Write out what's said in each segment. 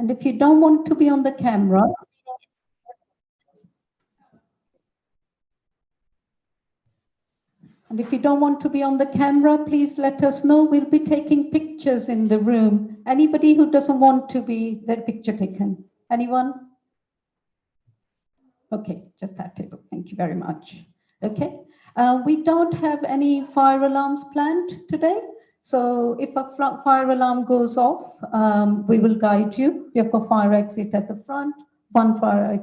And if you don't want to be on the camera, please let us know. We'll be taking pictures in the room. Anybody who doesn't want to be their picture taken? Anyone? Okay, just that table. Thank you very much. Okay, we don't have any fire alarms planned today. So if a fire alarm goes off, we will guide you. We have a fire exit at the front, one fire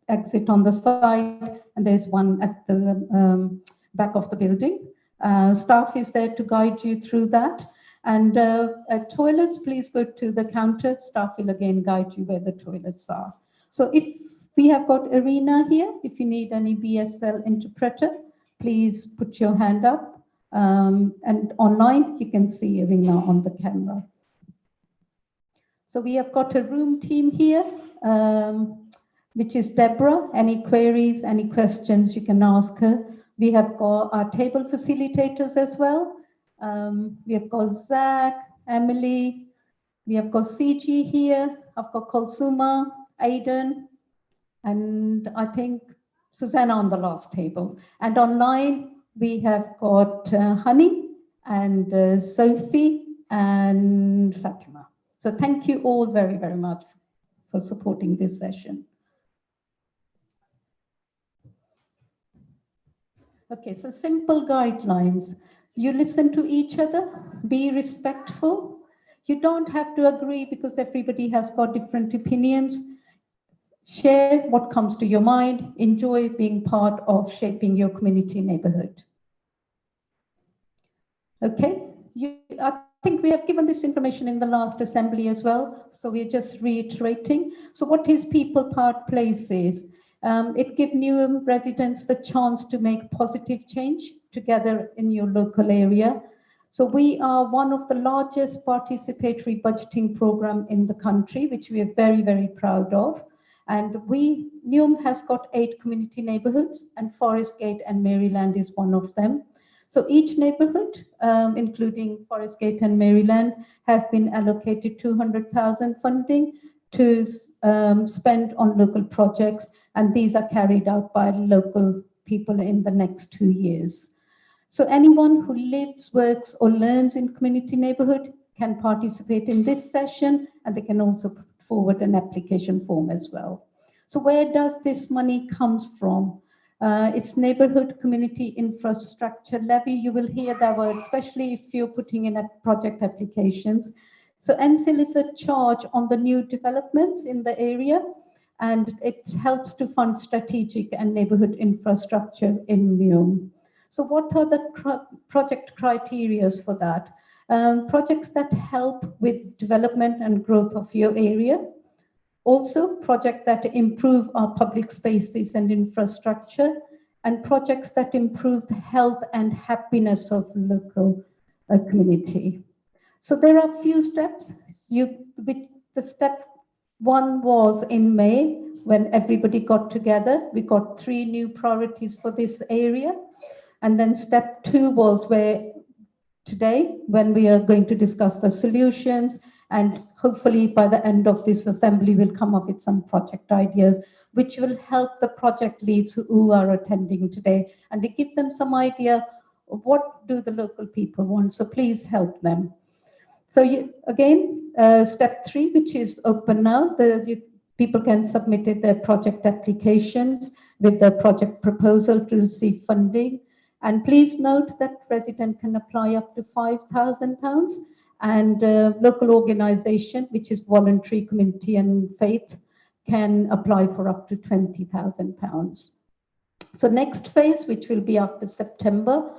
exit on the side, and there's one at the back of the building. Staff is there to guide you through that. And at toilets, please go to the counter. Staff will again guide you where the toilets are. So if we have got Arena here, if you need any BSL interpreter, please put your hand up. And online, you can see Arena on the camera. So we have got a room team here, which is Deborah. Any queries, any questions, you can ask her. We have got our table facilitators as well. We have got Zach, Emily, we have got CG here, I've got Kulsuma, Aidan, and I think Susanna on the last table. And online, we have got Honey and Sophie and Fatima. So thank you all very, very much for supporting this session. Okay, so simple guidelines. You listen to each other, be respectful. You don't have to agree because everybody has got different opinions. Share what comes to your mind. Enjoy being part of shaping your community neighborhood. Okay, I think we have given this information in the last assembly as well, so we're just reiterating. So what is People Part Places? It gives new residents the chance to make positive change together in your local area. So we are one of the largest participatory budgeting program in the country, which we are very, very proud of. And Newham has got 8 community neighborhoods, and Forest Gate and Maryland is one of them. So each neighborhood, including Forest Gate and Maryland, has been allocated 200,000 funding to spend on local projects, and these are carried out by local people in the next 2 years. So anyone who lives, works, or learns in community neighborhood can participate in this session, and they can also put forward an application form as well. So where does this money comes from? It's neighborhood community infrastructure levy. You will hear that word, especially if you're putting in a project applications. So NCIL is a charge on the new developments in the area, and it helps to fund strategic and neighborhood infrastructure in Newham. So what are the project criteria for that? Projects that help with development and growth of your area. Also, projects that improve our public spaces and infrastructure, and projects that improve the health and happiness of local community. So there are a few steps. The step 1 was in May when everybody got together. We got 3 new priorities for this area. And then step 2 was today, when we are going to discuss the solutions, and hopefully by the end of this assembly, we'll come up with some project ideas, which will help the project leads who are attending today, and to give them some idea of what do the local people want. So please help them. So step 3, which is open now, people can submit their project applications with the project proposal to receive funding. And please note that resident can apply up to £5,000, and local organization, which is voluntary, community and faith, can apply for up to £20,000. So next phase, which will be after September,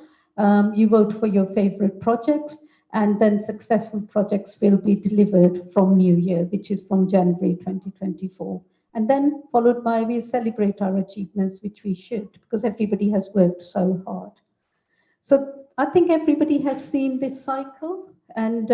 you vote for your favorite projects, and then successful projects will be delivered from New Year, which is from January 2024. And then followed by, we celebrate our achievements, which we should, because everybody has worked so hard. So I think everybody has seen this cycle, and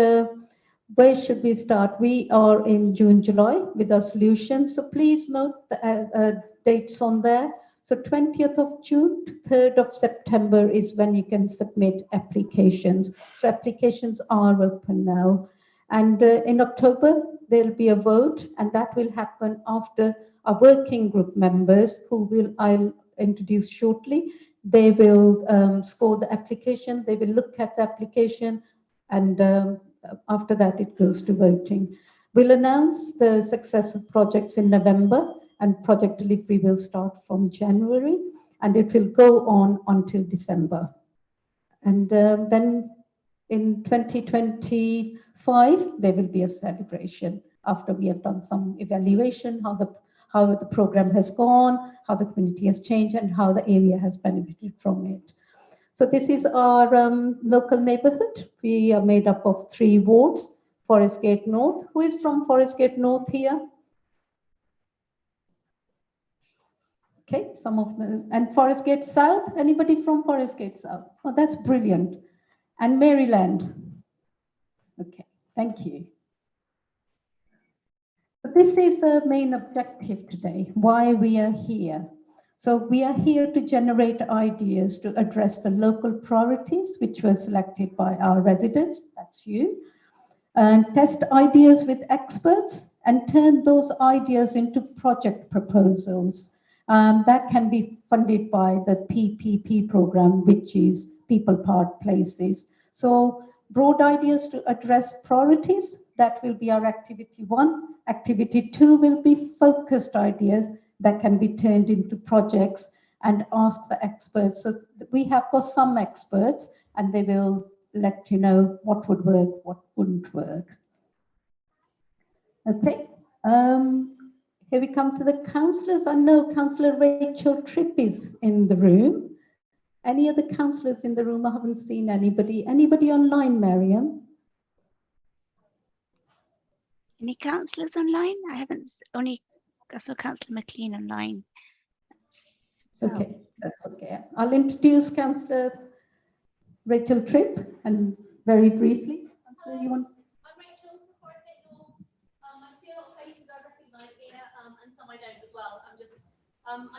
where should we start? We are in June, July with our solutions. So please note the dates on there. So 20th of June to 3rd of September is when you can submit applications. So applications are open now. And in October, there'll be a vote, and that will happen after our working group members, I'll introduce shortly. They will score the application, they will look at the application, and after that it goes to voting. We'll announce the successful projects in November, and project delivery will start from January, and it will go on until December. And then in 2025, there will be a celebration after we have done some evaluation, how the program has gone, how the community has changed, and how the area has benefited from it. So this is our local neighborhood. We are made up of 3 wards. Forest Gate North. Who is from Forest Gate North here? Okay, some of the, and Forest Gate South. Anybody from Forest Gate South? Oh, that's brilliant. And Maryland. Okay, thank you. So this is the main objective today, why we are here. So we are here to generate ideas to address the local priorities, which were selected by our residents, that's you, and test ideas with experts and turn those ideas into project proposals that can be funded by the PPP program, which is People, Part, Places. So broad ideas to address priorities, that will be our activity 1. Activity 2 will be focused ideas that can be turned into projects and ask the experts. So we have got some experts, and they will let you know what would work, what wouldn't work. Okay, here we come to the councillors. I know Councillor Rachel Tripp is in the room. Any other councillors in the room? I haven't seen anybody. Anybody online, Mariam? Any councillors online? I haven't, I saw Councillor McLean online. Okay, that's okay. I'll introduce Councillor Rachel Tripp, and very briefly, Councillor, you want? I'm Rachel from Forest Gate North. I feel a lot of faces I recognise here, and some I don't as well. I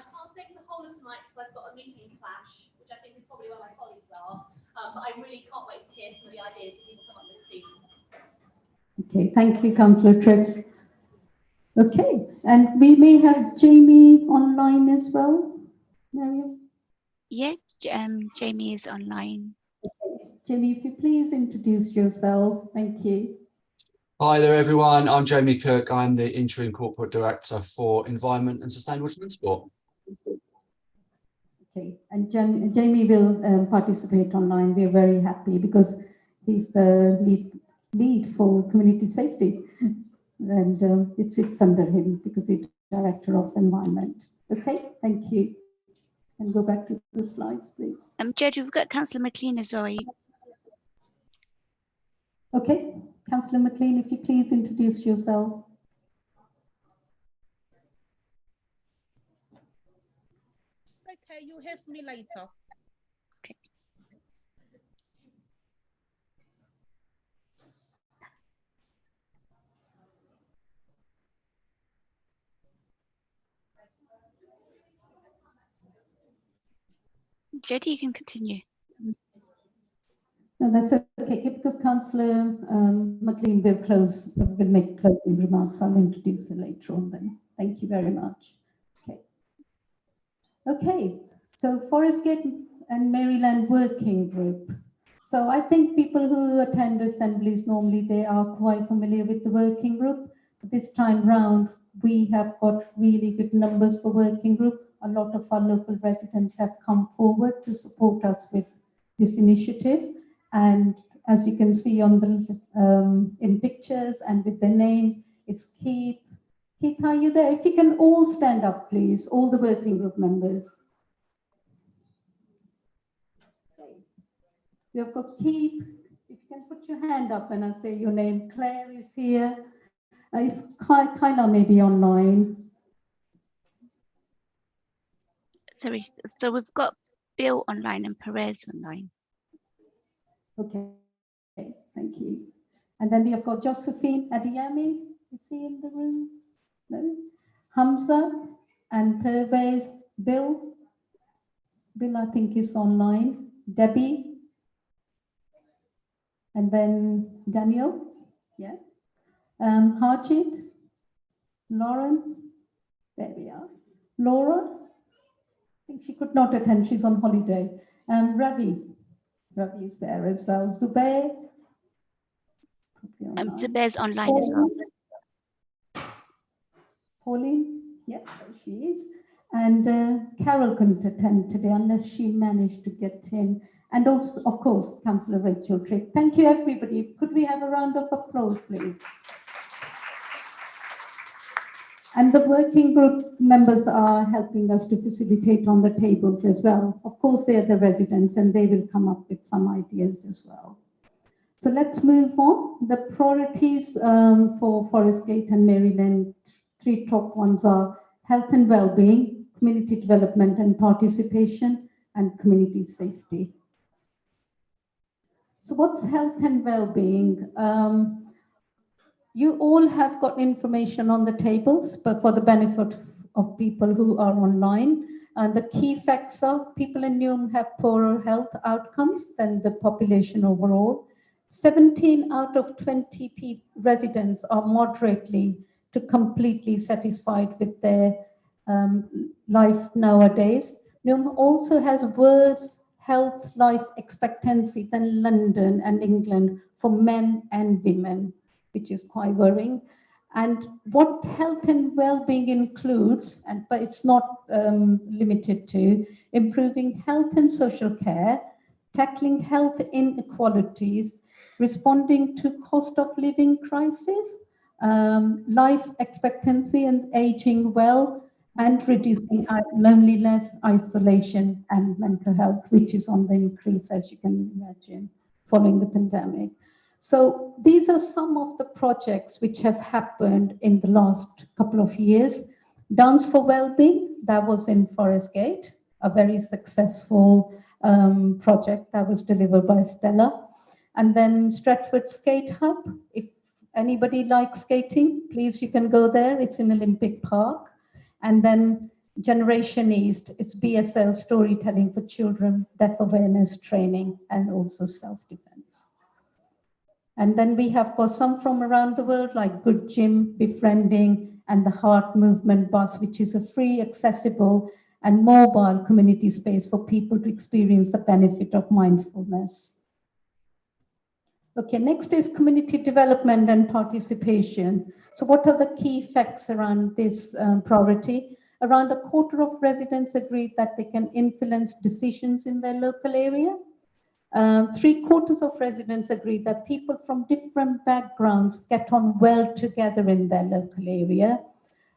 can't stay for the whole of tonight because I've got a meeting clash, which I think is probably where my colleagues are. But I really can't wait to hear some of the ideas that people come up with this evening. Okay, thank you, Councillor Tripp. Okay, and we may have Jamie online as well, Mariam? Yeah, Jamie is online. Okay. Jamie, if you please introduce yourself. Thank you. Hi there, everyone. I'm Jamie Kirk. I'm the Interim Corporate Director for Environment and Sustainable Transport. Okay, and Jamie will participate online. We're very happy because he's the lead for community safety, and it sits under him because he's Director of Environment. Okay, thank you. And go back to the slides, please. Jodie, we've got Councillor McLean as well. Okay, Councillor McLean, if you please introduce yourself. Okay, you'll hear from me later. Okay. Jodie, you can continue. No, that's okay, because Councillor McLean will make closing remarks. I'll introduce her later on then. Thank you very much. Okay. Okay, so Forest Gate and Maryland Working Group. So I think people who attend assemblies normally, they are quite familiar with the working group. This time round, we have got really good numbers for working group. A lot of our local residents have come forward to support us with this initiative. And as you can see on the in pictures and with their names, it's Keith. Keith, are you there? If you can all stand up, please, all the working group members. Okay. You've got Keith. If you can put your hand up and I'll say your name. Claire is here. Is Kyla maybe online? Sorry, so we've got Bill online and Perez online. Okay, thank you. And then we have got Josephine Adiyami. Is he in the room? No. Hamza and Pervez. Bill. Bill, I think, is online. Debbie. And then Daniel. Yeah. Harjit, Lauren, there we are. Laura, I think she could not attend, she's on holiday. Ravi is there as well. Zubair. Zubair's online as well. Pauline, yeah, there she is. And Carol couldn't attend today unless she managed to get in. And also, of course, Councillor Rachel Trick. Thank you, everybody. Could we have a round of applause, please? And the working group members are helping us to facilitate on the tables as well. Of course, they are the residents and they will come up with some ideas as well. So let's move on. The priorities for Forest Gate and Maryland, three top ones are health and well-being, community development and participation, and community safety. So what's health and well-being? You all have got information on the tables, but for the benefit of people who are online, and the key facts are people in Newham have poorer health outcomes than the population overall. 17 out of 20 residents are moderately to completely satisfied with their life nowadays. Newham also has worse health life expectancy than London and England for men and women, which is quite worrying. And what health and well-being includes, but it's not limited to, improving health and social care, tackling health inequalities, responding to cost of living crisis, life expectancy and aging well, and reducing loneliness, isolation, and mental health, which is on the increase, as you can imagine, following the pandemic. So these are some of the projects which have happened in the last couple of years. Dance for Wellbeing, that was in Forest Gate, a very successful project that was delivered by Stella. And then Stratford Skate Hub, if anybody likes skating, please, you can go there. It's in Olympic Park. And then Generation East, it's BSL storytelling for children, deaf awareness training, and also self-defense. And then we have got some from around the world, like Good Gym, Befriending, and the Heart Movement Bus, which is a free, accessible, and mobile community space for people to experience the benefit of mindfulness. Okay, next is community development and participation. So what are the key facts around this priority? Around a quarter of residents agreed that they can influence decisions in their local area. 3/4 of residents agree that people from different backgrounds get on well together in their local area.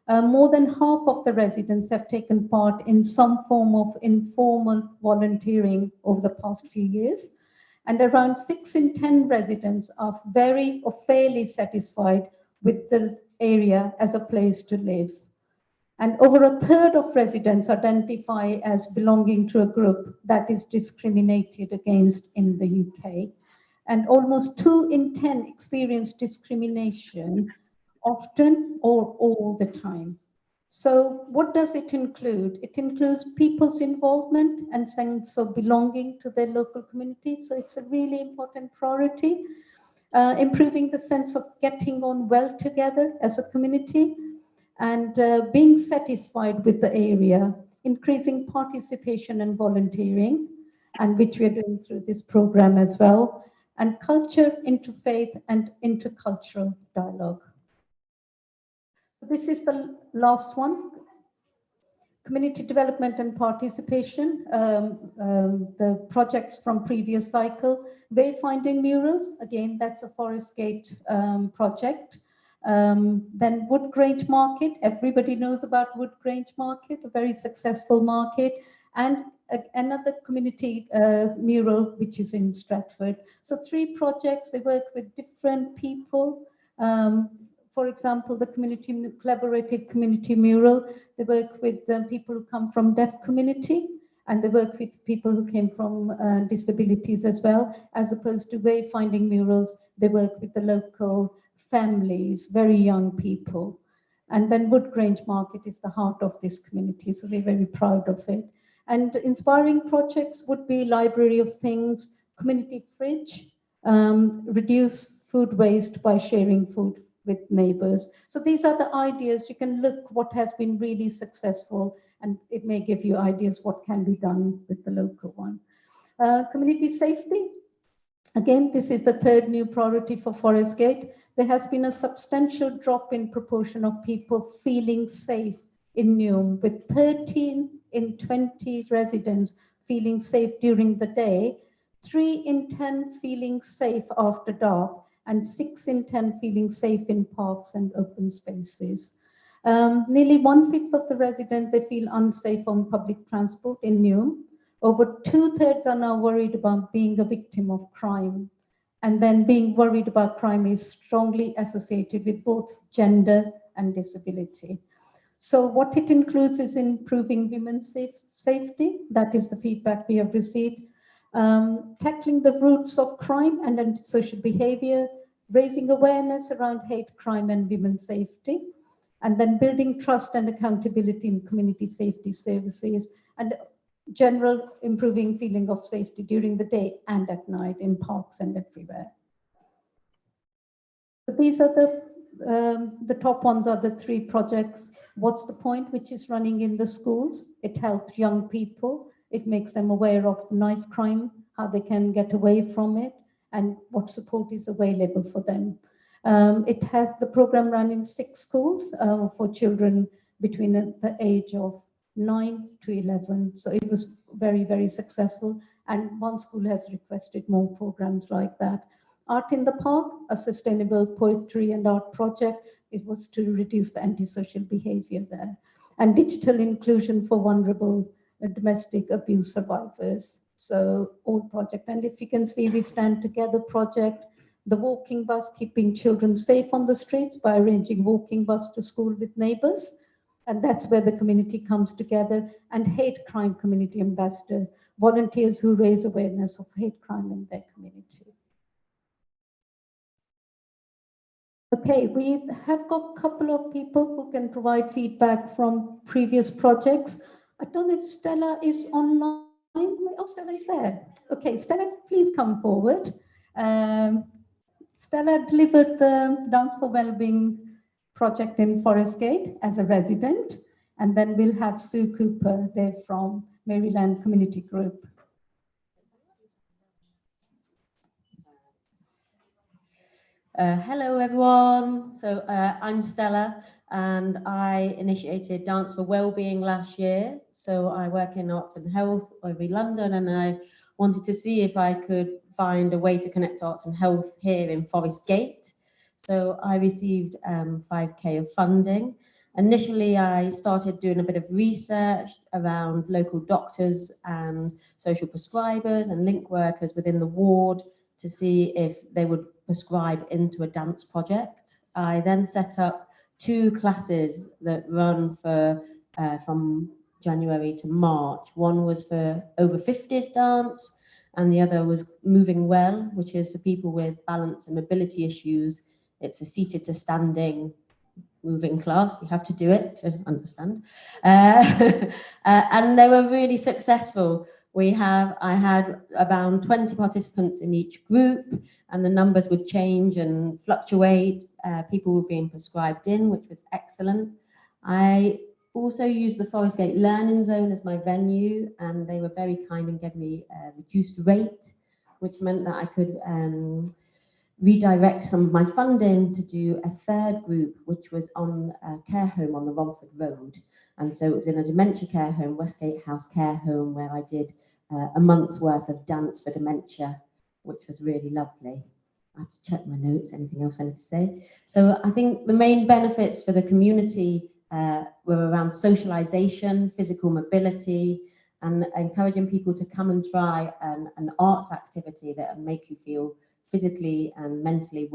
More than half of the residents have taken part in some form of informal volunteering over the past few years. And around 6 in 10 residents are very or fairly satisfied with the area as a place to live. And over a third of residents identify as belonging to a group that is discriminated against in the UK. And almost 2 in 10 experience discrimination often or all the time. So what does it include? It includes people's involvement and sense of belonging to their local community. So it's a really important priority. Improving the sense of getting on well together as a community, and being satisfied with the area, increasing participation and volunteering, and which we are doing through this program as well, and culture, interfaith, and intercultural dialogue. This is the last one. Community development and participation, the projects from previous cycle. Wayfinding murals, again, that's a Forest Gate project. Then Wood Grange Market, everybody knows about Wood Grange Market, a very successful market, and another community mural, which is in Stratford. So 3 projects, they work with different people. For example, the collaborative community mural, they work with people who come from deaf community, and they work with people who came from disabilities as well. As opposed to wayfinding murals, they work with the local families, very young people. And then Wood Grange Market is the heart of this community, so we're very proud of it. And inspiring projects would be Library of Things, Community Fridge, reduce food waste by sharing food with neighbors. So these are the ideas. You can look what has been really successful, and it may give you ideas what can be done with the local one. Community safety. Again, this is the third new priority for Forest Gate. There has been a substantial drop in proportion of people feeling safe in Newham, with 13 in 20 residents feeling safe during the day, 3 in 10 feeling safe after dark, and 6 in 10 feeling safe in parks and open spaces. Nearly 1/5 of the residents, they feel unsafe on public transport in Newham. Over 2/3 are now worried about being a victim of crime. And then being worried about crime is strongly associated with both gender and disability. So what it includes is improving women's safety. That is the feedback we have received. Tackling the roots of crime and antisocial behavior, raising awareness around hate crime and women's safety, and then building trust and accountability in community safety services, and general improving feeling of safety during the day and at night in parks and everywhere. So these are the top ones are the 3 projects. What's the point, which is running in the schools? It helps young people. It makes them aware of knife crime, how they can get away from it, and what support is available for them. It has the program run in 6 schools for children between the age of 9 to 11. So it was very, very successful. And one school has requested more programs like that. Art in the Park, a sustainable poetry and art project. It was to reduce the antisocial behavior there. And digital inclusion for vulnerable domestic abuse survivors. So all project. And if you can see, we stand together project, the walking bus, keeping children safe on the streets by arranging walking bus to school with neighbors. And that's where the community comes together. And hate crime community ambassador, volunteers who raise awareness of hate crime in their community. Okay, we have got a couple of people who can provide feedback from previous projects. I don't know if Stella is online. Oh, Stella is there. Okay, Stella, please come forward. Stella delivered the Dance for Wellbeing project in Forest Gate as a resident. And then we'll have Sue Cooper there from Maryland Community Group. Hello everyone, so I'm Stella and I initiated Dance for Wellbeing last year. So I work in arts and health over in London, and I wanted to see if I could find a way to connect arts and health here in Forest Gate. So I received 5k of funding. Initially, I started doing a bit of research around local doctors and social prescribers and link workers within the ward to see if they would prescribe into a dance project. I then set up 2 classes that run for from January to March. One was for over 50s dance, and the other was Moving Well, which is for people with balance and mobility issues. It's a seated to standing moving class. You have to do it to understand. And they were really successful. I had around 20 participants in each group, and the numbers would change and fluctuate. People were being prescribed in, which was excellent. I also used the Forest Gate Learning Zone as my venue, and they were very kind and gave me a reduced rate, which meant that I could redirect some of my funding to do a 3rd group, which was on a care home on the Romford Road. And so it was in a dementia care home, Westgate House Care Home, where I did a month's worth of dance for dementia, which was really lovely. I have to check my notes, anything else I need to say. So I think the main benefits for the community were around socialization, physical mobility, and encouraging people to come and try an arts activity that will make you feel physically and mentally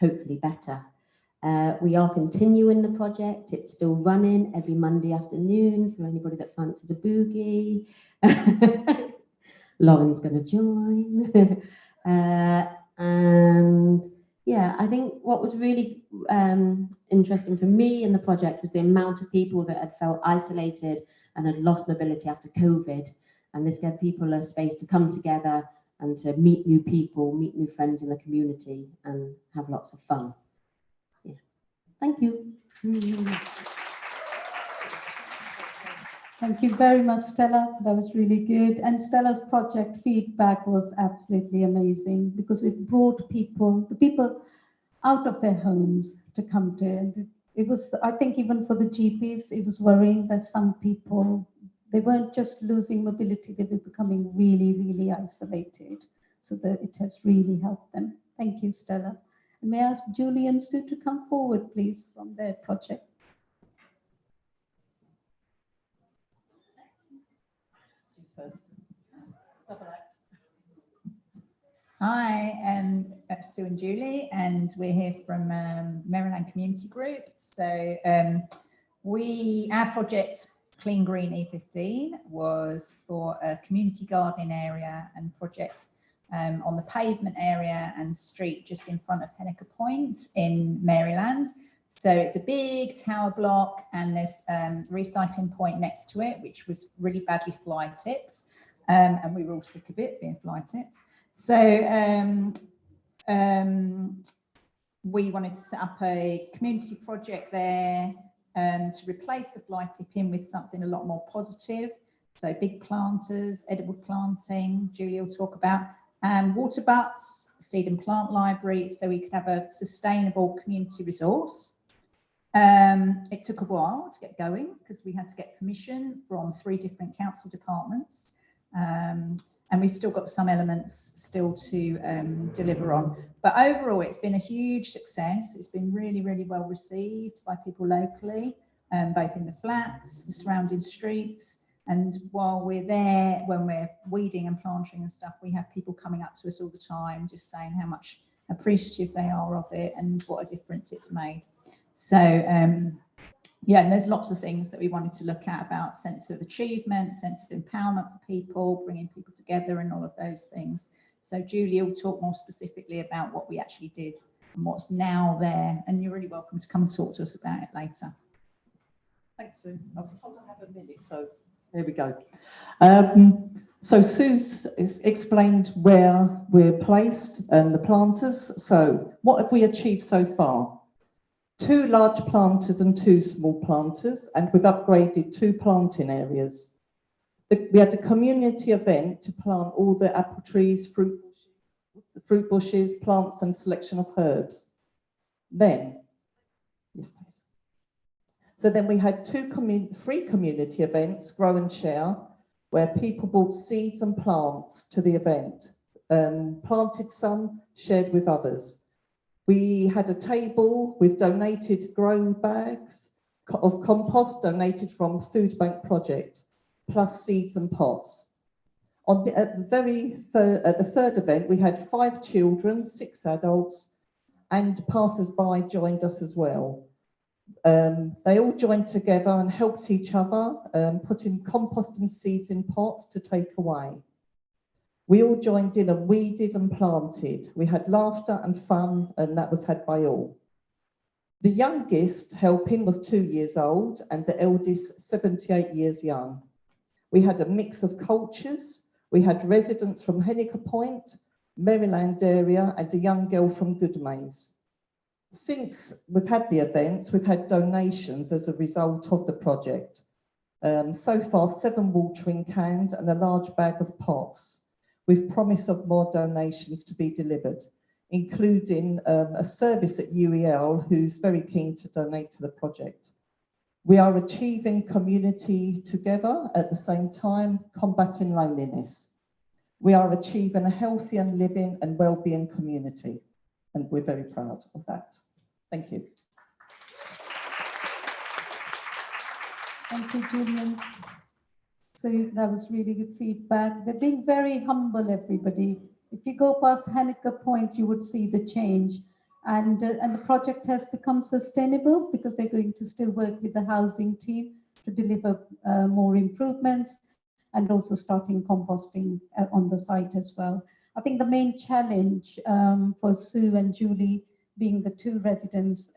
hopefully better. We are continuing the project. It's still running every Monday afternoon for anybody that fancies a boogie. Lauren's going to join. And yeah, I think what was really interesting for me in the project was the amount of people that had felt isolated and had lost mobility after COVID. And this gave people a space to come together and to meet new people, meet new friends in the community, and have lots of fun. Thank you. Thank you very much, Stella. That was really good. And Stella's project feedback was absolutely amazing because it brought the people out of their homes to come to it. It was, I think, even for the GPs, it was worrying that some people, they weren't just losing mobility, they were becoming really, really isolated. So that it has really helped them. Thank you, Stella. And may I ask Julie and Sue to come forward, please, from their project. Hi, Sue and Julie, and we're here from Maryland Community Group. So our project Clean Green E15 was for a community gardening area and project on the pavement area and street just in front of Henniker Point in Maryland. So it's a big tower block and there's a recycling point next to it, which was really badly fly tipped. And we were all sick of it being fly tipped. So we wanted to set up a community project there to replace the fly tipping with something a lot more positive. So big planters, edible planting, Julie will talk about, water butts, seed and plant library, so we could have a sustainable community resource. It took a while to get going because we had to get permission from 3 different council departments. And we've still got some elements still to deliver on. But overall, it's been a huge success. It's been really, really well received by people locally, both in the flats, the surrounding streets. And while we're there, when we're weeding and planting and stuff, we have people coming up to us all the time, just saying how much appreciative they are of it and what a difference it's made. So, yeah, and there's lots of things that we wanted to look at about sense of achievement, sense of empowerment for people, bringing people together and all of those things. So Julie will talk more specifically about what we actually did and what's now there. And you're really welcome to come and talk to us about it later. Thanks, Sue. I was told I have a minute, so here we go. So Sue's explained where we're placed and the planters. So what have we achieved so far? 2 large planters and 2 small planters, and we've upgraded 2 planting areas. We had a community event to plant all the apple trees, fruit bushes, plants and selection of herbs. Then, yes, please. So then we had 2 free community events, Grow and Share, where people brought seeds and plants to the event, planted some, shared with others. We had a table with donated grow bags of compost donated from Food Bank Project, plus seeds and pots. At the third event, we had 5 children, 6 adults, and passers-by joined us as well. They all joined together and helped each other, putting compost and seeds in pots to take away. We all joined in and weeded and planted. We had laughter and fun, and that was had by all. The youngest helping was 2 years old and the eldest 78 years young. We had a mix of cultures. We had residents from Henniker Point, Maryland area, and a young girl from Goodmays. Since we've had the events, we've had donations as a result of the project. So far, 7 watering cans and a large bag of pots, with promise of more donations to be delivered, including a service at UEL who's very keen to donate to the project. We are achieving community together at the same time, combating loneliness. We are achieving a healthy and living and well-being community, and we're very proud of that. Thank you. Thank you, Julian. So that was really good feedback. They're being very humble, everybody. If you go past Henniker Point, you would see the change. And the project has become sustainable because they're going to still work with the housing team to deliver more improvements and also starting composting on the site as well. I think the main challenge for Sue and Julie, being the 2 residents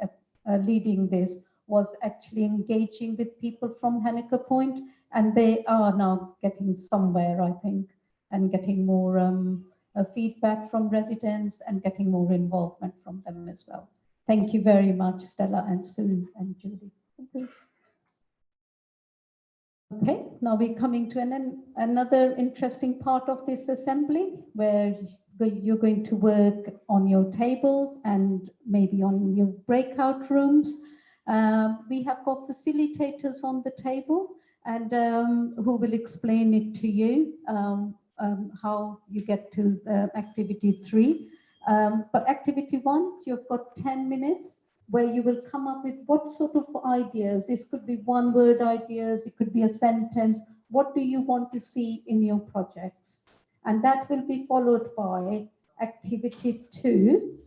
leading this, was actually engaging with people from Henniker Point. And they are now getting somewhere, I think, and getting more feedback from residents and getting more involvement from them as well. Thank you very much, Stella and Sue and Judy. Okay. Okay, now we're coming to another interesting part of this assembly where you're going to work on your tables and maybe on your breakout rooms. We have got facilitators on the table and who will explain it to you, how you get to activity 3. But activity 1, you've got 10 minutes where you will come up with what sort of ideas. This could be one-word ideas, it could be a sentence. What do you want to see in your projects? And that will be followed by activity 2,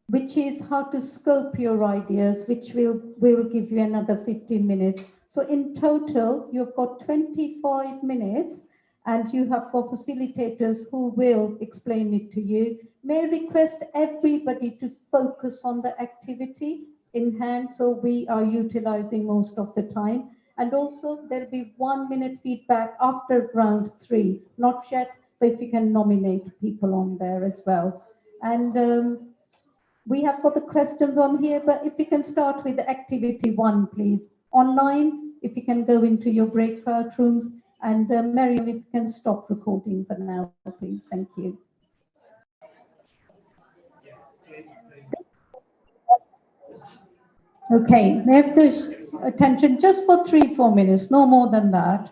which is how to scope your ideas, which will give you another 15 minutes. So in total, you've got 25 minutes and you have got facilitators who will explain it to you. May I request everybody to focus on the activity in hand, so we are utilizing most of the time. And also there'll be 1 minute feedback after round 3, not yet, but if you can nominate people on there as well. And we have got the questions on here, but if you can start with activity 1, please. Online, if you can go into your breakout rooms, and Miriam, if you can stop recording for now, please. Thank you. Okay, we have to attention just for 3-4 minutes, no more than that.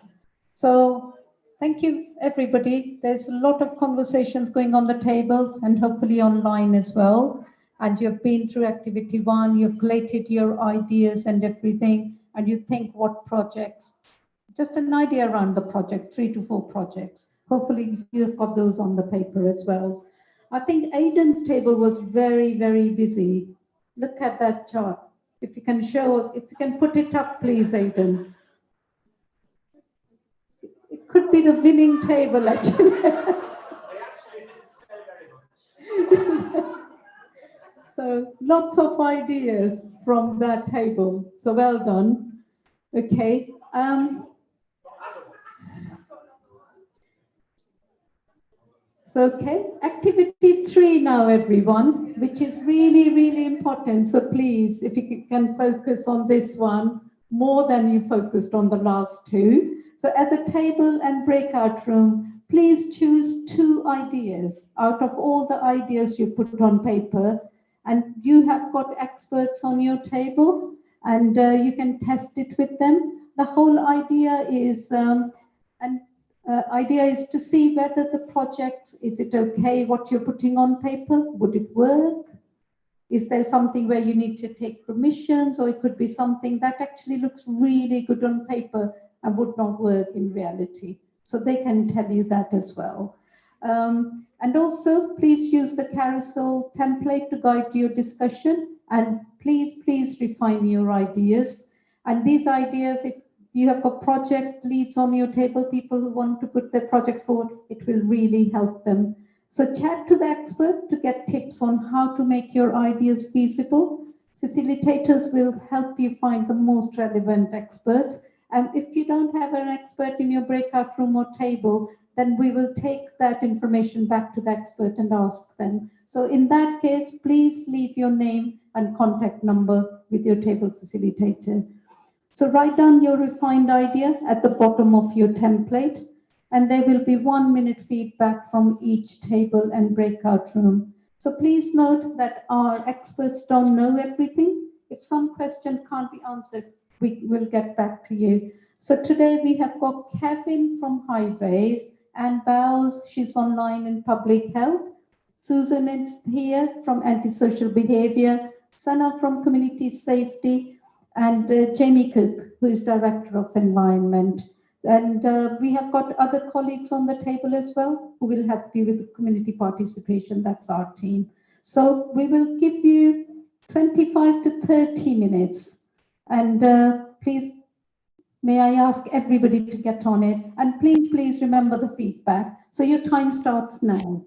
So thank you, everybody. There's a lot of conversations going on the tables and hopefully online as well. And you've been through activity 1, you've collated your ideas and everything, and you think what projects, just an idea around the project, 3 to 4 projects. Hopefully you've got those on the paper as well. I think Aidan's table was very, very busy. Look at that chart. If you can show, if you can put it up, please, Aidan. It could be the winning table, actually. So lots of ideas from that table. So well done. Okay. So, okay, activity 3 now, everyone, which is really, really important. So please, if you can focus on this one more than you focused on the last 2. So as a table and breakout room, please choose 2 ideas out of all the ideas you put on paper. And you have got experts on your table and you can test it with them. The whole idea is, idea is to see whether the project, is it okay what you're putting on paper? Would it work? Is there something where you need to take permissions, or it could be something that actually looks really good on paper and would not work in reality? So they can tell you that as well. And also, please use the carousel template to guide your discussion, and please refine your ideas. And these ideas, if you have got project leads on your table, people who want to put their projects forward, it will really help them. So chat to the expert to get tips on how to make your ideas feasible. Facilitators will help you find the most relevant experts. And if you don't have an expert in your breakout room or table, then we will take that information back to the expert and ask them. So in that case, please leave your name and contact number with your table facilitator. So write down your refined idea at the bottom of your template, and there will be 1 minute feedback from each table and breakout room. So please note that our experts don't know everything. If some question can't be answered, we will get back to you. So today we have got Kevin from Highways, Anne Bowes, she's online in public health. Susan is here from antisocial behavior, Sana from community safety, and Jamie Cook, who is director of environment. And we have got other colleagues on the table as well, who will help you with the community participation. That's our team. So we will give you 25 to 30 minutes. And please, may I ask everybody to get on it? And please remember the feedback. So your time starts now.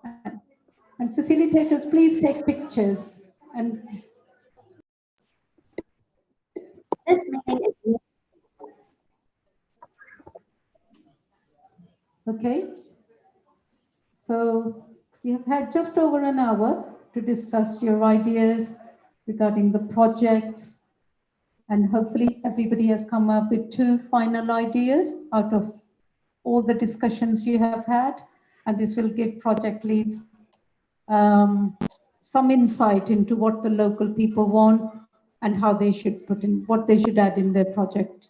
And facilitators, please take pictures. And this meeting is okay. So we have had just over an hour to discuss your ideas regarding the projects. And hopefully everybody has come up with 2 final ideas out of all the discussions you have had. And this will give project leads some insight into what the local people want and how they should put in, what they should add in their project.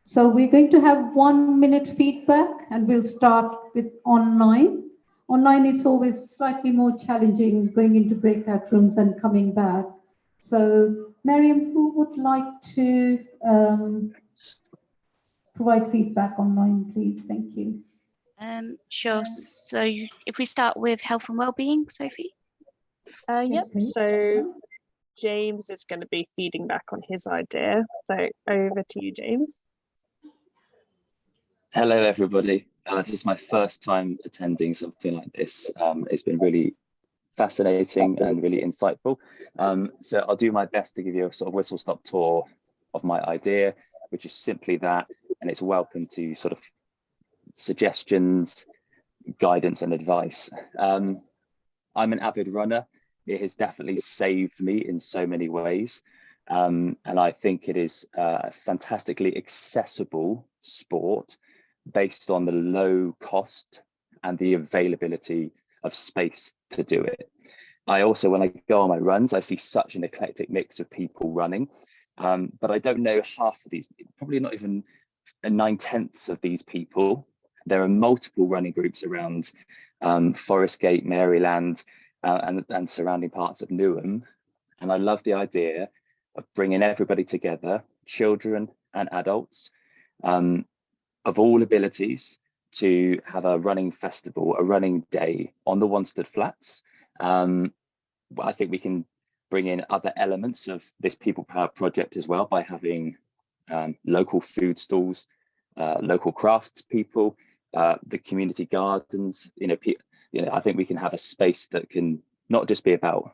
So we're going to have 1-minute feedback, and we'll start with online. Online is always slightly more challenging, going into breakout rooms and coming back. So Miriam, who would like to provide feedback online, please? Thank you. Sure. So if we start with health and well-being, Sophie. Yes, Yep. please. So James is going to be feeding back on his idea. So over to you, James. Hello, everybody. This is my first time attending something like this. It's been really fascinating and really insightful. So I'll do my best to give you a sort of whistle-stop tour of my idea, which is simply that, and it's welcome to sort of suggestions, guidance and advice. I'm an avid runner. It has definitely saved me in so many ways. And I think it is a fantastically accessible sport based on the low cost and the availability of space to do it. I also, when I go on my runs, I see such an eclectic mix of people running, but I don't know half of these, probably not even 9/10 of these people. There are multiple running groups around Forest Gate, Maryland, and surrounding parts of Newham. And I love the idea of bringing everybody together, children and adults, of all abilities, to have a running festival, a running day on the Wanstead Flats. I think we can bring in other elements of this People Power project as well by having local food stalls, local crafts people, the community gardens. I think we can have a space that can not just be about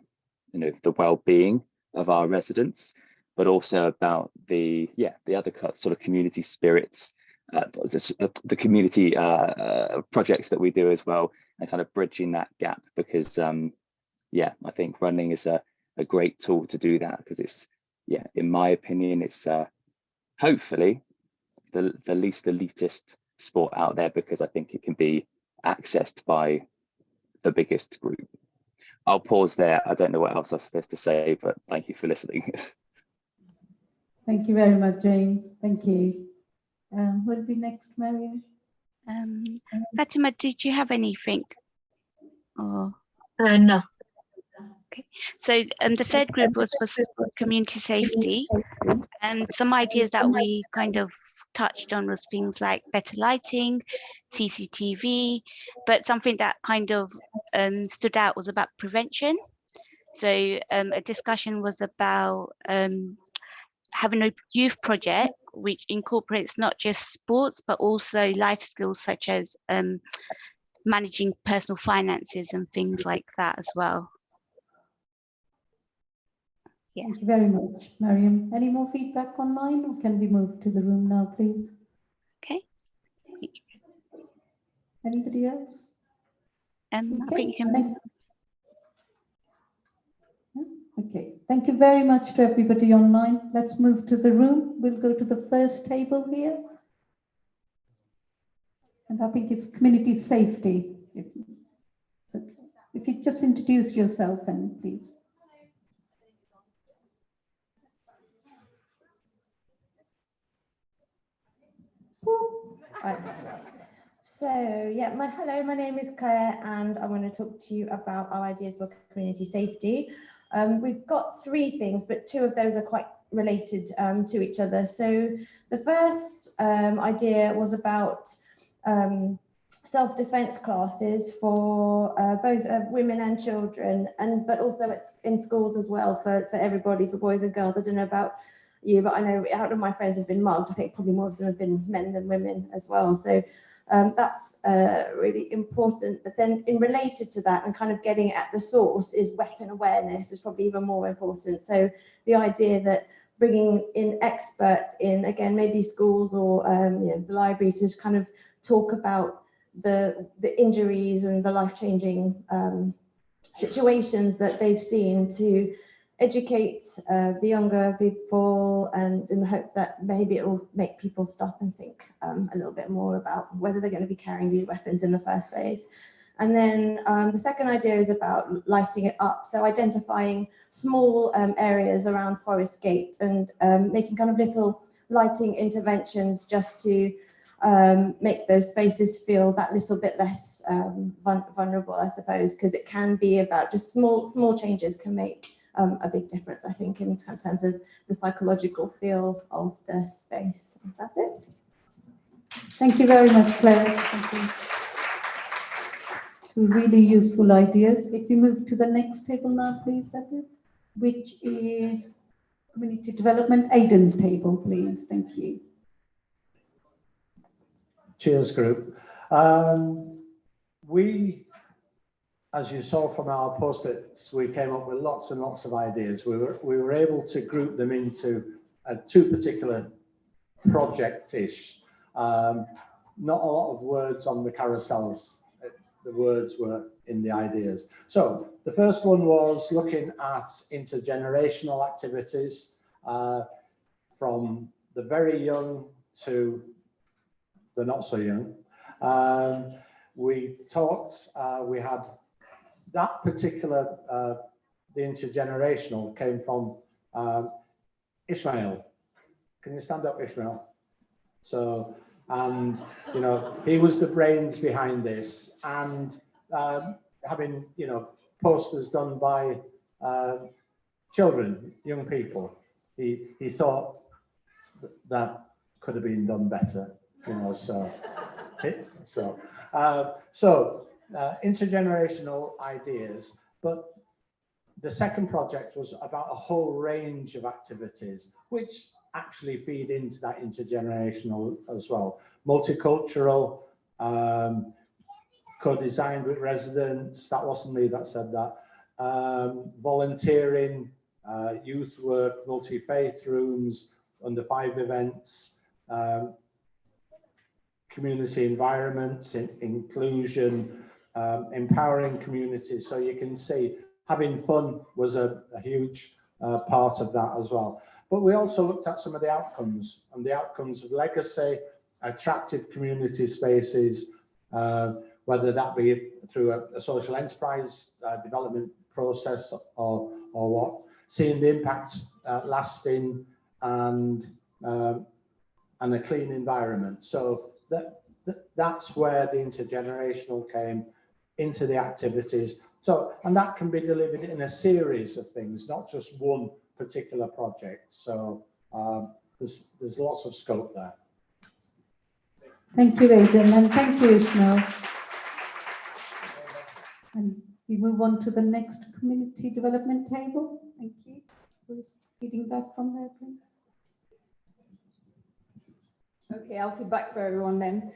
the well-being of our residents, but also about the other sort of community spirits, the community projects that we do as well, and kind of bridging that gap, because I think running is a great tool to do that, because it's, in my opinion, it's hopefully the least elitist sport out there, because I think it can be accessed by the biggest group. I'll pause there. I don't know what else I'm supposed to say, but thank you for listening. Thank you very much, James. Thank you. Who will be next, Mariam? Fatima, did you have anything? Or No. okay. So the third group was for community safety, and some ideas that we kind of touched on was things like better lighting, CCTV, but something that kind of stood out was about prevention. So a discussion was about having a youth project which incorporates not just sports, but also life skills such as managing personal finances and things like that as well. Yeah. Thank you very much, Mariam. Any more feedback online, or can we move to the room now, please? Okay. Anybody else? I think you can. Okay, thank you very much to everybody online. Let's move to the room. We'll go to the first table here. And I think it's community safety. If you just introduce yourself, and please. Right. So hello, my name is Claire, and I want to talk to you about our ideas for community safety. We've got 3 things, but 2 of those are quite related to each other. So the first idea was about self-defense classes for both women and children, but also in schools as well for everybody, for boys and girls. I don't know about you, but I know out of my friends have been mugged. I think probably more of them have been men than women as well. So that's really important. But then related to that, and kind of getting at the source, is weapon awareness is probably even more important. So the idea that bringing in experts in, again, maybe schools or the library, to kind of talk about the injuries and the life-changing situations that they've seen to educate the younger people, and in the hope that maybe it will make people stop and think a little bit more about whether they're going to be carrying these weapons in the first place. And then the second idea is about lighting it up. So identifying small areas around Forest Gate and making kind of little lighting interventions just to make those spaces feel that little bit less vulnerable, I suppose, because it can be about just small changes can make a big difference, I think, in terms of the psychological feel of the space. That's it. Thank you very much, Claire. Thank you. Two really useful ideas. If you move to the next table now, please, Edward, which is Community Development, Aidan's table, please. Thank you. Cheers, group. We, as you saw from our post-its, we came up with lots and lots of ideas. We were able to group them into two particular project-ish. Not a lot of words on the carousels. The words were in the ideas. So the first one was looking at intergenerational activities from the very young to the not so young. We talked, we had that particular, the intergenerational came from Ishmael. Can you stand up, Ishmael? So, and, you know, he was the brains behind this, and having, you know, posters done by children, young people, he thought that could have been done better, you know, so intergenerational ideas. But the second project was about a whole range of activities which actually feed into that intergenerational as well. Multicultural, co-designed with residents, that wasn't me that said that, volunteering, youth work, multi-faith rooms, under 5 events, community environments, inclusion, empowering communities. So you can see having fun was a huge part of that as well. But we also looked at some of the outcomes, and the outcomes of legacy, attractive community spaces, whether that be through a social enterprise development process or what, seeing the impact lasting and a clean environment. So that's where the intergenerational came into the activities. So, and that can be delivered in a series of things, not just one particular project. So there's lots of scope there. Thank you, Aidan, and thank you, Ishmael. And we move on to the next community development table. Thank you. Who's feeding back from there, please? Okay, I'll feed back for everyone then.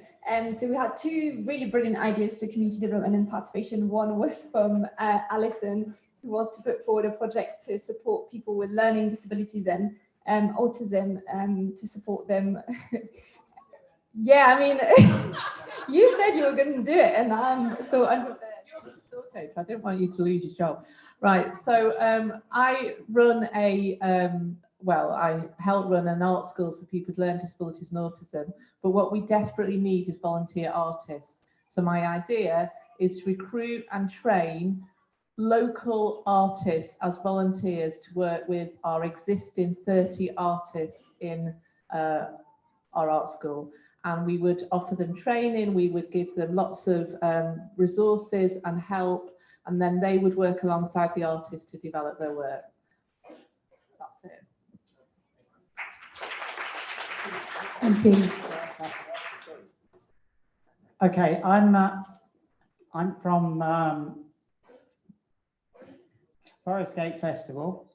So we had 2 really brilliant ideas for community development and participation. One was from Alison, who wants to put forward a project to support people with learning disabilities and autism, to support them. Yeah, I mean, you said you were going to do it, and I'm so unprepared. I don't want you to lose your job. Right, so I run I help run an art school for people with learning disabilities and autism, but what we desperately need is volunteer artists. So my idea is to recruit and train local artists as volunteers to work with our existing 30 artists in our art school. And we would offer them training, we would give them lots of resources and help, and then they would work alongside the artists to develop their work. That's it. Thank you. Okay, I'm from Forest Gate Festival,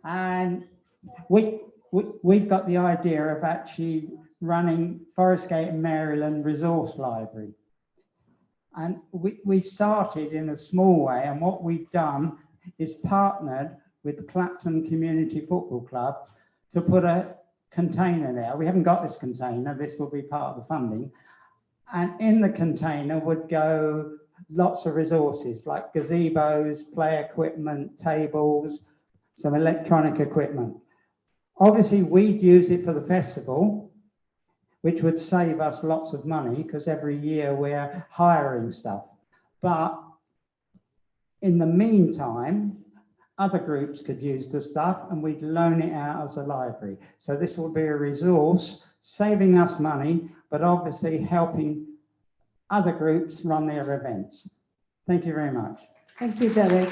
and we've got the idea of actually running Forest Gate and Maryland Resource Library. And we've started in a small way, and what we've done is partnered with the Clapton Community Football Club to put a container there. We haven't got this container, this will be part of the funding. And in the container would go lots of resources like gazebos, play equipment, tables, some electronic equipment. Obviously, we'd use it for the festival, which would save us lots of money because every year we're hiring stuff. But in the meantime, other groups could use the stuff and we'd loan it out as a library. So this will be a resource, saving us money, but obviously helping other groups run their events. Thank you very much. Thank you, Derek.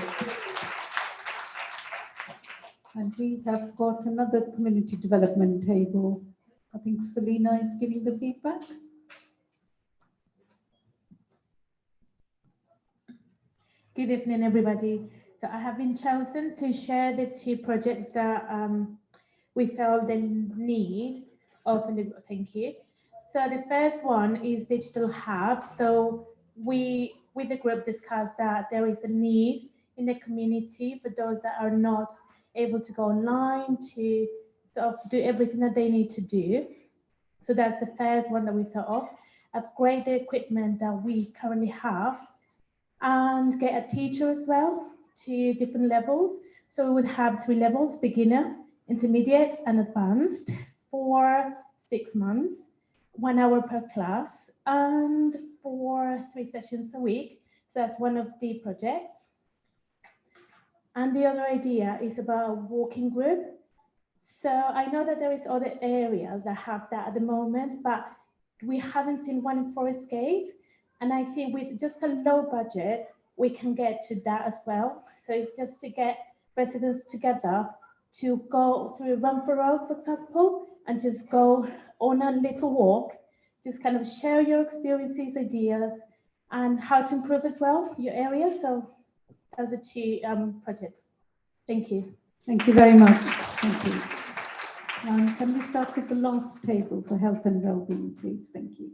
And we have got another community development table. I think Selena is giving the feedback. Good evening, everybody. So I have been chosen to share the two projects that we felt the need of. Thank you. So the first one is Digital Hub. So we, with the group, discussed that there is a need in the community for those that are not able to go online to sort of do everything that they need to do. So that's the first one that we thought of. Upgrade the equipment that we currently have and get a teacher as well to different levels. So we would have 3 levels: beginner, intermediate, and advanced for 6 months, 1 hour per class, and for 3 sessions a week. So that's one of the projects. And the other idea is about a walking group. So I know that there is other areas that have that at the moment, but we haven't seen one in Forest Gate. And I think with just a low budget, we can get to that as well. So it's just to get residents together to go through Run for Road, for example, and just go on a little walk, just kind of share your experiences, ideas, and how to improve as well your area. So those are 2 projects. Thank you. Thank you very much. Thank you. Can we start with the last table for health and well-being, please? Thank you.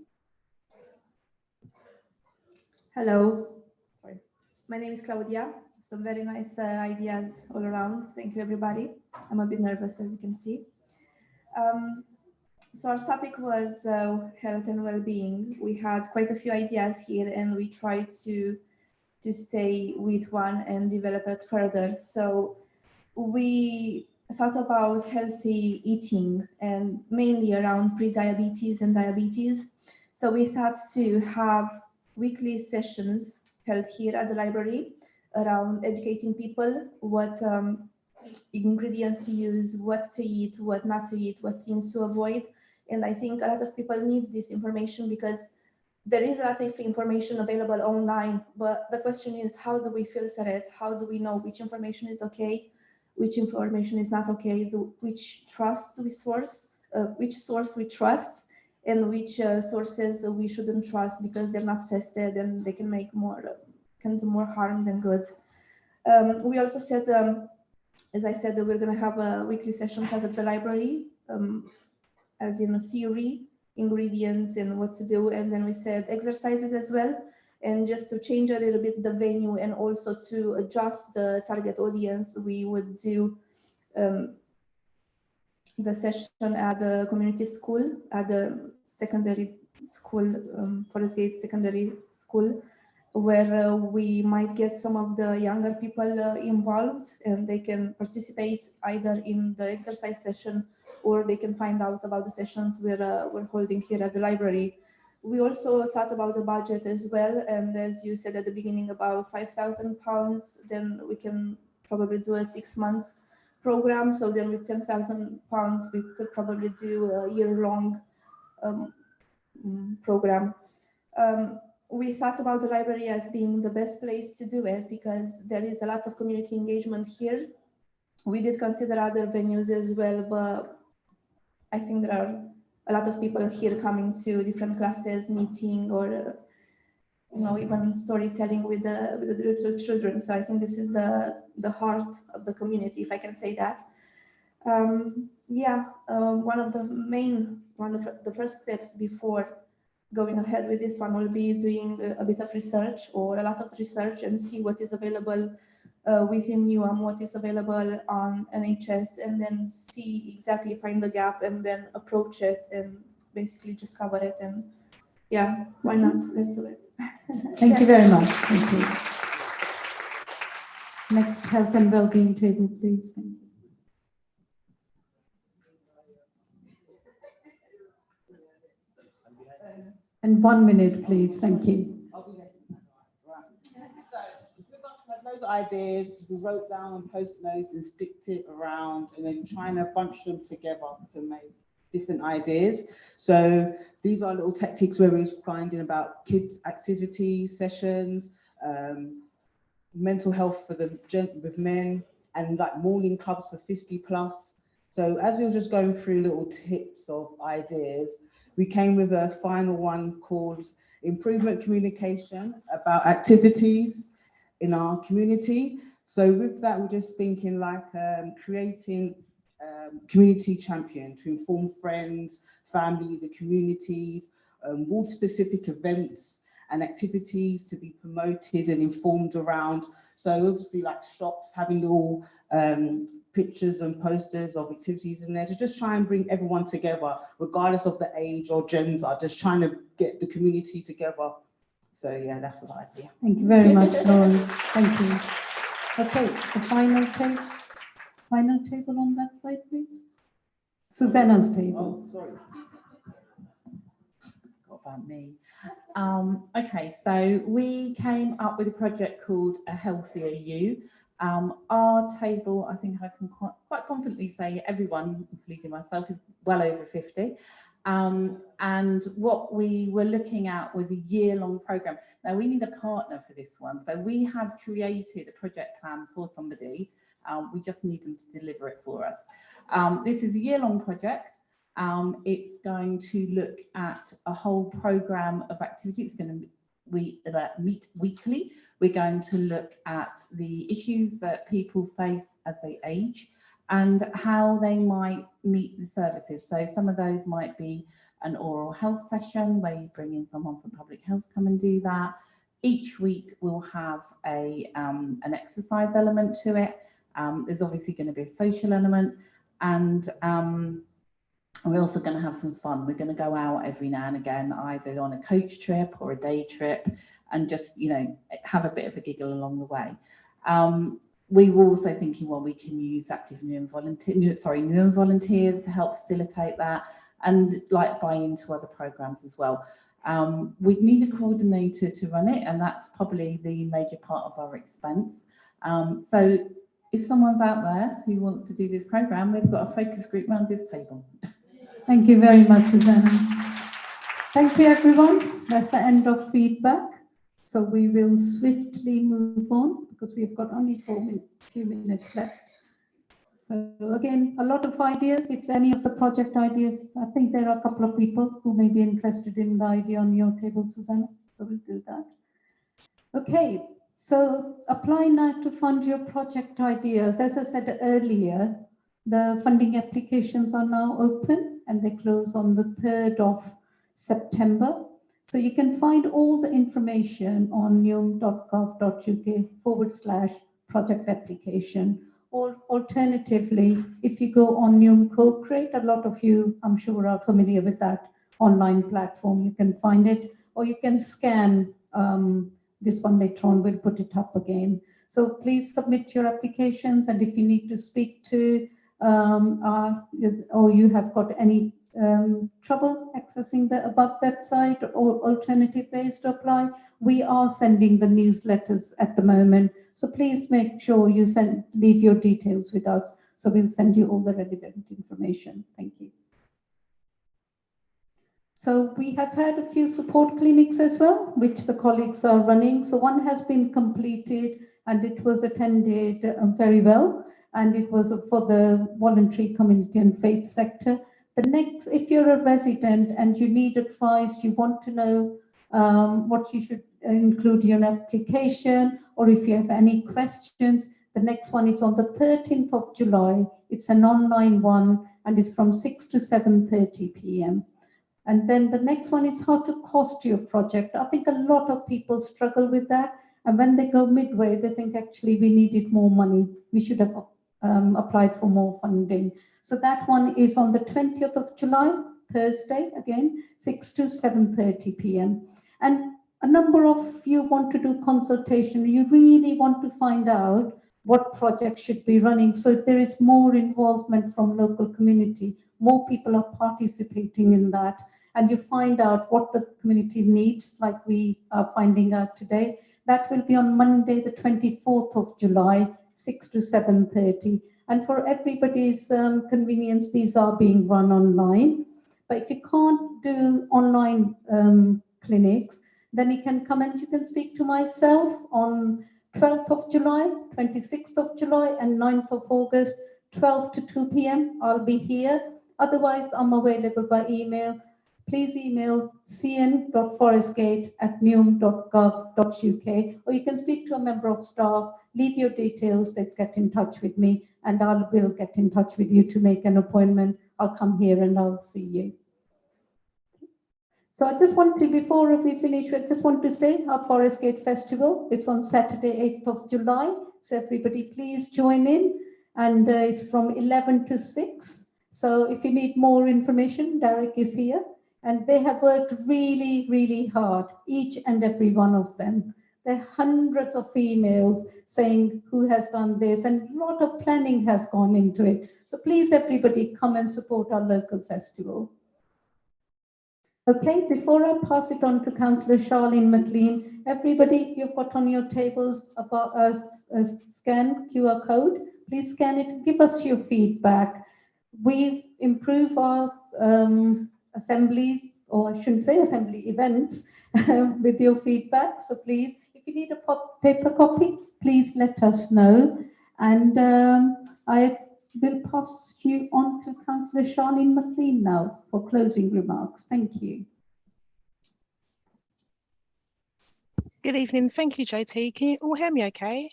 Hello. Sorry. My name is Claudia. Some very nice ideas all around. Thank you, everybody. I'm a bit nervous, as you can see. So our topic was health and well-being. We had quite a few ideas here, and we tried to stay with one and develop it further. So we thought about healthy eating and mainly around pre-diabetes and diabetes. So we thought to have weekly sessions held here at the library around educating people what ingredients to use, what to eat, what not to eat, what things to avoid. And I think a lot of people need this information because there is a lot of information available online, but the question is, how do we filter it? How do we know which information is okay, which information is not okay, which source we trust, and which sources we shouldn't trust because they're not tested and they can make can do more harm than good. We also said, as I said, that we're going to have weekly sessions at the library, as in a theory, ingredients and what to do, and then we said exercises as well, and just to change a little bit the venue and also to adjust the target audience, we would do the session at the community school, at the secondary school, Forest Gate Secondary School, where we might get some of the younger people involved, and they can participate either in the exercise session or they can find out about the sessions we're holding here at the library. We also thought about the budget as well, and as you said at the beginning, about £5,000, then we can probably do a 6 months program. So then with £10,000, we could probably do a year-long program. We thought about the library as being the best place to do it because there is a lot of community engagement here. We did consider other venues as well, but I think there are a lot of people here coming to different classes, knitting, or even storytelling with the little children. So I think this is the heart of the community, if I can say that. One of the first steps before going ahead with this one will be doing a bit of research or a lot of research and see what is available within UAM, what is available on NHS, and then find the gap and then approach it and basically just cover it. And yeah, why not? Let's do it. Thank you very much. Thank you. Next health and well-being table, please. Thank you. And 1 minute, please. Thank you. So we've got loads of ideas. We wrote down on post notes and sticked it around, and then trying to bunch them together to make different ideas. So these are little tactics where we're finding about kids' activity sessions, mental health for the with men, and like morning clubs for 50 plus. So as we were just going through little tips of ideas, we came with a final one called improvement communication about activities in our community. So with that, we're just thinking like creating community champion to inform friends, family, the communities, ward-specific events and activities to be promoted and informed around. So obviously like shops having little pictures and posters of activities in there to just try and bring everyone together, regardless of the age or gender, just trying to get the community together. So yeah, that's what I see. Thank you very much, Lauren. Thank you. Okay, the final table on that side, please. Susanna's table. Oh, sorry. Forgot about me. Okay, so we came up with a project called A Healthier You. Our table, I think I can quite confidently say everyone, including myself, is well over 50. And what we were looking at was a year-long program. Now we need a partner for this one. So we have created a project plan for somebody. We just need them to deliver it for us. This is a year-long project. It's going to look at a whole program of activities. It's going to meet weekly. We're going to look at the issues that people face as they age and how they might meet the services. So some of those might be an oral health session where you bring in someone from public health, come and do that. Each week we'll have an exercise element to it. There's obviously going to be a social element, and we're also going to have some fun. We're going to go out every now and again, either on a coach trip or a day trip, and just, you know, have a bit of a giggle along the way. We were also thinking, well, we can use active new volunteers to help facilitate that, and like buy into other programs as well. We need a coordinator to run it, and that's probably the major part of our expense. So if someone's out there who wants to do this program, we've got a focus group around this table. Thank you very much, Susanna. Thank you, everyone. That's the end of feedback. So we will swiftly move on because we've got only few minutes left. So again, a lot of ideas. If any of the project ideas, I think there are a couple of people who may be interested in the idea on your table, Susanna. So we'll do that. Okay, so apply now to fund your project ideas. As I said earlier, the funding applications are now open and they close on the 3rd of September. So you can find all the information on neum.gov.uk/project application. Or alternatively, if you go on Neum Co-Create, a lot of you, I'm sure, are familiar with that online platform. You can find it, or you can scan this one later on. We'll put it up again. So please submit your applications, and if you need to speak to or you have got any trouble accessing the above website or alternative ways to apply, we are sending the newsletters at the moment. So please make sure you leave your details with us. So we'll send you all the relevant information. Thank you. So we have had a few support clinics as well, which the colleagues are running. So one has been completed and it was attended very well. And it was for the voluntary community and faith sector. The next, if you're a resident and you need advice, you want to know what you should include in your application, or if you have any questions, the next one is on the 13th of July. It's an online one and it's from 6 to 7:30 p.m. And then the next one is how to cost your project. I think a lot of people struggle with that. And when they go midway, they think actually we needed more money. We should have applied for more funding. So that one is on the 20th of July, Thursday, again, 6 to 7:30 p.m. And a number of you want to do consultation. You really want to find out what projects should be running. So there is more involvement from local community, more people are participating in that, and you find out what the community needs, like we are finding out today. That will be on Monday, the 24th of July, 6 to 7:30. And for everybody's convenience, these are being run online. But if you can't do online clinics, then you can come and you can speak to myself on 12th of July, 26th of July, and 9th of August, 12 to 2 p.m. I'll be here. Otherwise, I'm available by email. Please email cn.forestgate@newham.gov.uk, or you can speak to a member of staff, leave your details, let's get in touch with me, and I will get in touch with you to make an appointment. I'll come here and I'll see you. So I just want to, before we finish, I just want to say our Forest Gate Festival, it's on Saturday, 8th of July. So everybody please join in, and it's from 11 to 6. So if you need more information, Derek is here, and they have worked really, really hard, each and every one of them. There are hundreds of emails saying who has done this, and a lot of planning has gone into it. So please, everybody, come and support our local festival. Okay, before I pass it on to Councillor Charlene McLean, everybody, you've got on your tables about a scan QR code. Please scan it, give us your feedback. We improve our assembly, or I shouldn't say assembly, events with your feedback. So please, if you need a paper copy, please let us know. And I will pass you on to Councillor Charlene McLean now for closing remarks. Thank you. Good evening. Thank you, JT. Can you all hear me okay?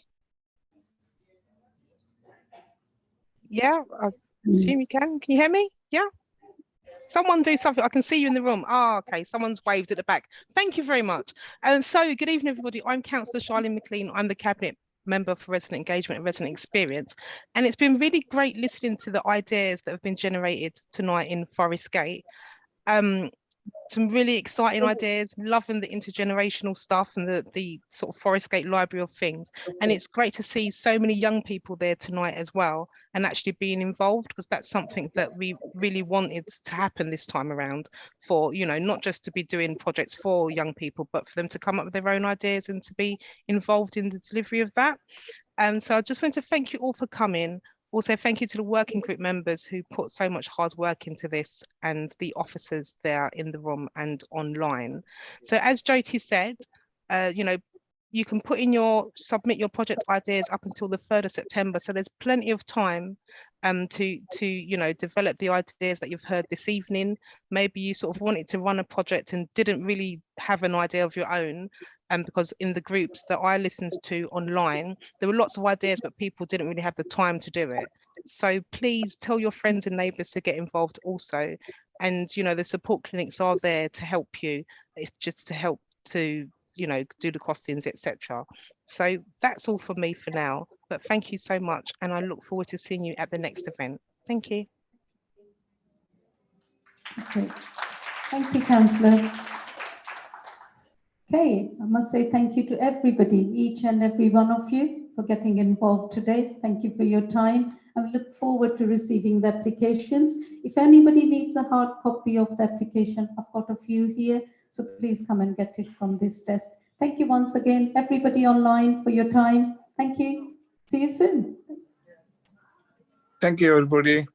Yeah, I assume you can. Can you hear me? Yeah? Someone do something. I can see you in the room. Ah, okay. Someone's waved at the back. Thank you very much. And so, good evening, everybody. I'm Councillor Charlene McLean. I'm the Cabinet Member for Resident Engagement and Resident Experience. And it's been really great listening to the ideas that have been generated tonight in Forest Gate. Some really exciting ideas, loving the intergenerational stuff and the sort of Forest Gate library of things. And it's great to see so many young people there tonight as well, and actually being involved, because that's something that we really wanted to happen this time around, for, you know, not just to be doing projects for young people, but for them to come up with their own ideas and to be involved in the delivery of that. And so I just want to thank you all for coming. Also, thank you to the working group members who put so much hard work into this, and the officers there in the room and online. So as Jyoti said, you know, you can submit your project ideas up until the 3rd of September. So there's plenty of time to you know, develop the ideas that you've heard this evening. Maybe you sort of wanted to run a project and didn't really have an idea of your own. Because in the groups that I listened to online, there were lots of ideas, but people didn't really have the time to do it. So please tell your friends and neighbours to get involved also. And, you know, the support clinics are there to help you. It's just to help to, you know, do the costings, etc. So that's all for me for now. But thank you so much. And I look forward to seeing you at the next event. Thank you. Okay. Thank you, Councillor. Okay, I must say thank you to everybody, each and every one of you, for getting involved today. Thank you for your time. I look forward to receiving the applications. If anybody needs a hard copy of the application, I've got a few here, so please come and get it from this desk. Thank you once again, everybody online, for your time. Thank you. See you soon. Thank you, everybody.